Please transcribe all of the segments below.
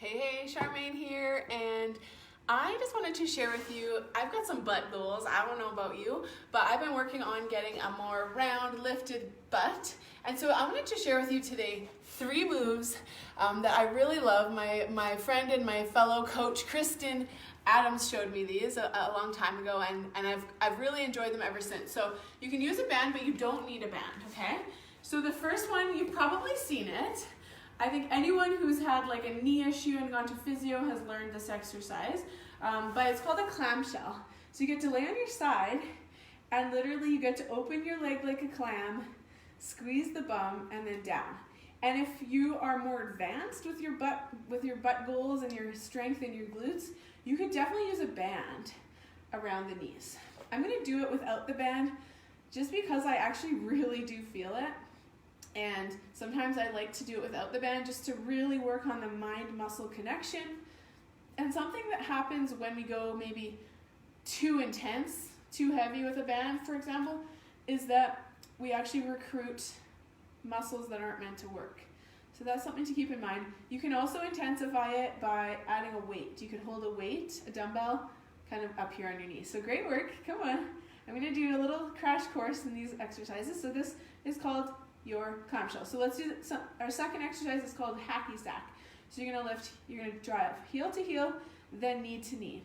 Hey, Charmaine here, and I just wanted to share with you, I've got some butt goals. I don't know about you, but I've been working on getting a more round, lifted butt. And so I wanted to share with you today 3 moves that I really love. My friend and my fellow coach, Kristen Adams, showed me these a long time ago, and I've really enjoyed them ever since. So you can use a band, but you don't need a band, okay? So the first one, you've probably seen it. I think anyone who's had like a knee issue and gone to physio has learned this exercise, but it's called a clam shell. So you get to lay on your side, and literally you get to open your leg like a clam, squeeze the bum, and then down. And if you are more advanced with your butt goals and your strength and your glutes, you could definitely use a band around the knees. I'm going to do it without the band just because I actually really do feel it. And sometimes I like to do it without the band just to really work on the mind-muscle connection. And something that happens when we go maybe too intense, too heavy with a band, for example, is that we actually recruit muscles that aren't meant to work. So that's something to keep in mind. You can also intensify it by adding a weight. You can hold a weight, a dumbbell, kind of up here on your knee. So great work, come on. I'm gonna do a little crash course in these exercises. So this is called your clam shell. So let's do our second exercise is called hacky sack. So you're gonna drive heel to heel, then knee to knee.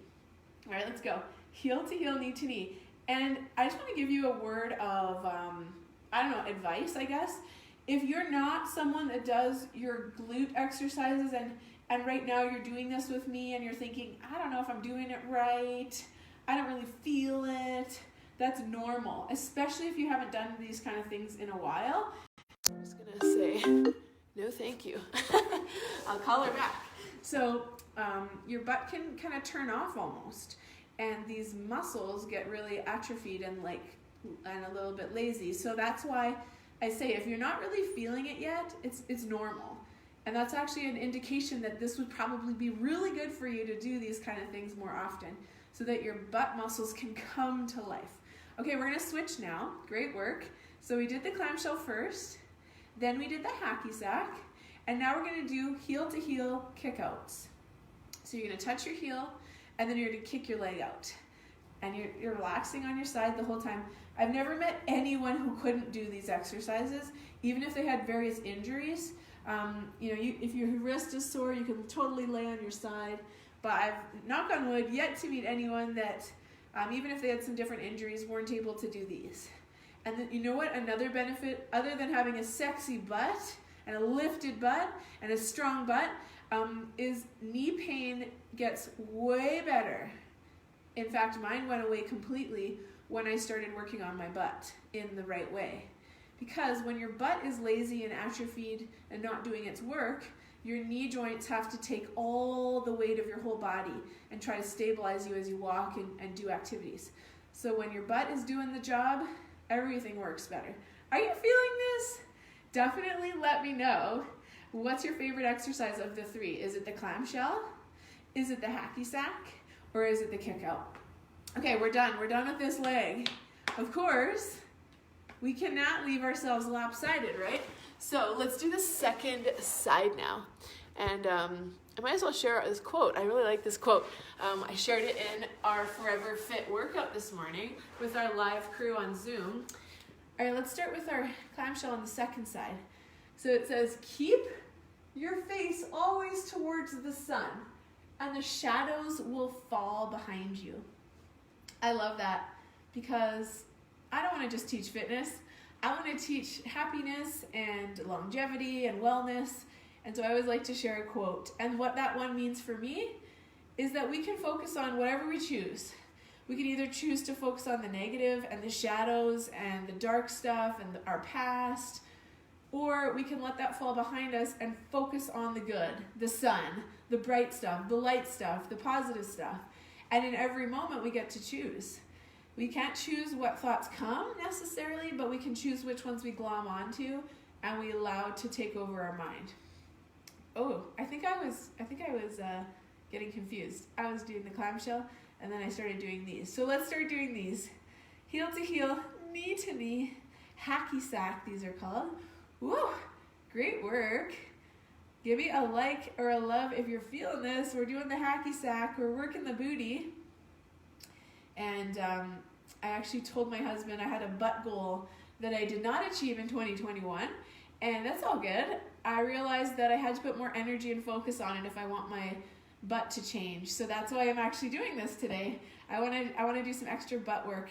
All right, let's go. Heel to heel, knee to knee. And I just wanna give you a word of, advice, I guess. If you're not someone that does your glute exercises and right now you're doing this with me and you're thinking, I don't know if I'm doing it right, I don't really feel it, that's normal, especially if you haven't done these kind of things in a while. I'm just gonna say, no thank you. I'll call her back. So your butt can kind of turn off almost, and these muscles get really atrophied and a little bit lazy. So that's why I say if you're not really feeling it yet, it's normal. And that's actually an indication that this would probably be really good for you to do these kind of things more often so that your butt muscles can come to life. Okay, we're gonna switch now. Great work. So we did the clam shell first, then we did the hacky sack, and now we're gonna do heel to heel kickouts. So you're gonna touch your heel, and then you're gonna kick your leg out. And you're relaxing on your side the whole time. I've never met anyone who couldn't do these exercises, even if they had various injuries. If your wrist is sore, you can totally lay on your side. But I've, knock on wood, yet to meet anyone that, even if they had some different injuries, weren't able to do these. And then, you know what? Another benefit, other than having a sexy butt and a lifted butt and a strong butt, is knee pain gets way better. In fact, mine went away completely when I started working on my butt in the right way. Because when your butt is lazy and atrophied and not doing its work, your knee joints have to take all the weight of your whole body and try to stabilize you as you walk and do activities. So when your butt is doing the job, everything works better. Are you feeling this? Definitely let me know. What's your favorite exercise of the 3? Is it the clam shell? Is it the hacky sack? Or is it the kick out? Okay, we're done. We're done with this leg. Of course, we cannot leave ourselves lopsided, right? So let's do the second side now. And I might as well share this quote. I really like this quote. I shared it in our Forever Fit workout this morning with our live crew on Zoom. All right, let's start with our clam shell on the second side. So it says, keep your face always towards the sun, and the shadows will fall behind you. I love that because I don't want to just teach fitness. I want to teach happiness and longevity and wellness. And so I always like to share a quote. And what that one means for me is that we can focus on whatever we choose. We can either choose to focus on the negative and the shadows and the dark stuff and our past, or we can let that fall behind us and focus on the good, the sun, the bright stuff, the light stuff, the positive stuff. And in every moment we get to choose. We can't choose what thoughts come necessarily, but we can choose which ones we glom onto and we allow to take over our mind. Oh, I think I was getting confused. I was doing the clam shell and then I started doing these. So let's start doing these. Heel to heel, knee to knee, hacky sack, these are called. Woo, great work. Give me a like or a love if you're feeling this. We're doing the hacky sack. We're working the booty. And I actually told my husband I had a butt goal that I did not achieve in 2021. And that's all good. I realized that I had to put more energy and focus on it if I want my butt to change. So that's why I'm actually doing this today. I want to do some extra butt work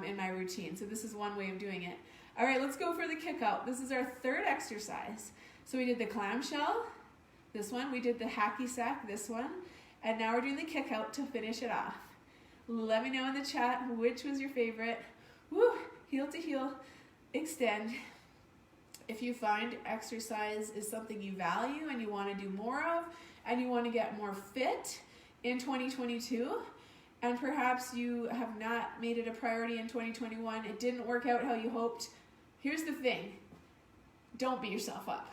in my routine. So this is one way of doing it. All right, let's go for the kick out. This is our third exercise. So we did the clam shell, this one. We did the hacky sack, this one. And now we're doing the kick out to finish it off. Let me know in the chat which was your favorite. Woo, heel to heel, extend. If you find exercise is something you value and you want to do more of, and you want to get more fit in 2022, and perhaps you have not made it a priority in 2021, it didn't work out how you hoped, here's the thing, don't beat yourself up.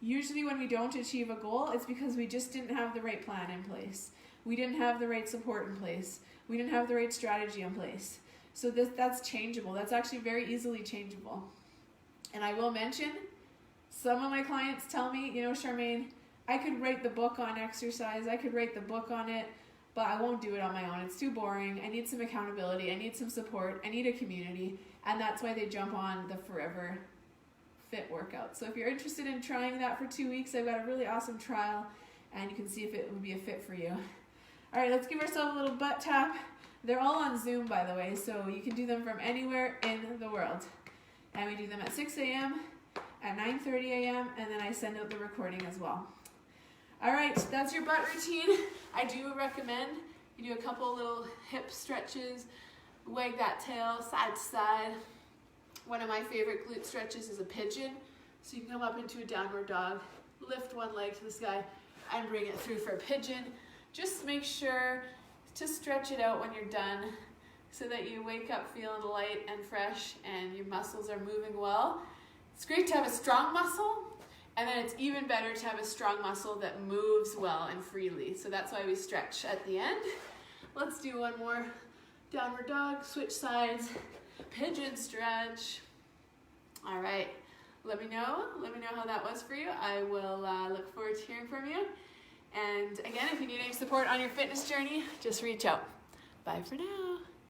Usually when we don't achieve a goal, it's because we just didn't have the right plan in place. We didn't have the right support in place. We didn't have the right strategy in place. So that's changeable. That's actually very easily changeable. And I will mention, some of my clients tell me, you know, Charmaine, I could write the book on exercise, I could write the book on it, but I won't do it on my own. It's too boring. I need some accountability. I need some support. I need a community. And that's why they jump on the Forever Fit workout. So if you're interested in trying that for 2 weeks, I've got a really awesome trial, and you can see if it would be a fit for you. All right, let's give ourselves a little butt tap. They're all on Zoom, by the way, so you can do them from anywhere in the world. And we do them at 6 a.m., at 9:30 a.m., and then I send out the recording as well. All right, that's your butt routine. I do recommend you do a couple little hip stretches, wag that tail side to side. One of my favorite glute stretches is a pigeon. So you can come up into a downward dog, lift one leg to the sky, and bring it through for a pigeon. Just make sure to stretch it out when you're done so that you wake up feeling light and fresh and your muscles are moving well. It's great to have a strong muscle, and then it's even better to have a strong muscle that moves well and freely. So that's why we stretch at the end. Let's do one more. Downward dog, switch sides, pigeon stretch. All right, let me know how that was for you. I will look forward to hearing from you. And again, if you need any support on your fitness journey, just reach out. Bye for now.